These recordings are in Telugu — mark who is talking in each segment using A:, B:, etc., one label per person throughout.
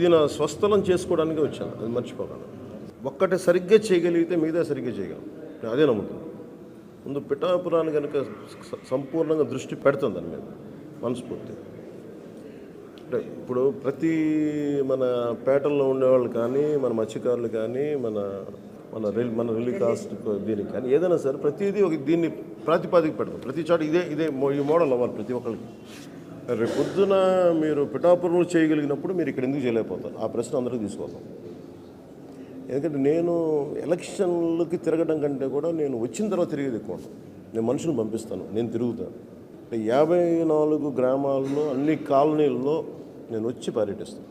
A: ఇది నా స్వస్థలం చేసుకోవడానికి వచ్చాను, అది మర్చిపోగలను. ఒక్కటే సరిగ్గా చేయగలిగితే మిగతా సరిగ్గా చేయగలను, నేను అదే నమ్ముతున్నాను. ముందు పిఠాపురాన్ని కనుక సంపూర్ణంగా దృష్టి పెడుతుంది దాని మీద మనస్ఫూర్తి. అంటే ఇప్పుడు ప్రతి మన పేటల్లో ఉండేవాళ్ళు కానీ, మన మత్స్యకారులు కానీ, మన మన మన కాస్ట్ దీనికి కానీ ఏదైనా సరే ప్రతిదీ ఒక దీన్ని ప్రాతిపాదిక పెడతాం. ప్రతి చోట ఇదే ఈ మోడల్ అవ్వాలి ప్రతి ఒక్కరికి. రేపు పొద్దున మీరు పిఠాపురంలో చేయగలిగినప్పుడు మీరు ఇక్కడ ఎందుకు చేయలేకపోతారు? ఆ ప్రశ్న అందరికీ తీసుకొస్తాం. ఎందుకంటే నేను ఎలక్షన్లకి తిరగడం కంటే కూడా నేను వచ్చిన తర్వాత తిరిగేది ఎక్కువ. నేను మనుషులను పంపిస్తాను, నేను తిరుగుతాను. 54 గ్రామాల్లో అన్ని కాలనీల్లో నేను వచ్చి పర్యటిస్తాను.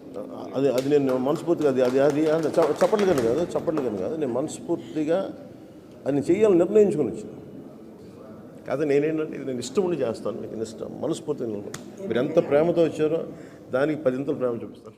A: అది నేను మనస్ఫూర్తిగా అది చప్పట్లు కాదు, నేను మనస్ఫూర్తిగా అది చేయాలని నిర్ణయించుకొని వచ్చింది. కాదు నేనేంటంటే ఇది నేను ఇష్టం ఉండి చేస్తాను, మీకు ఇష్టం మనస్ఫూర్తిగా. మీరు ఎంత ప్రేమతో వచ్చారో దానికి 10 ఇంతలు ప్రేమ చూపిస్తాను.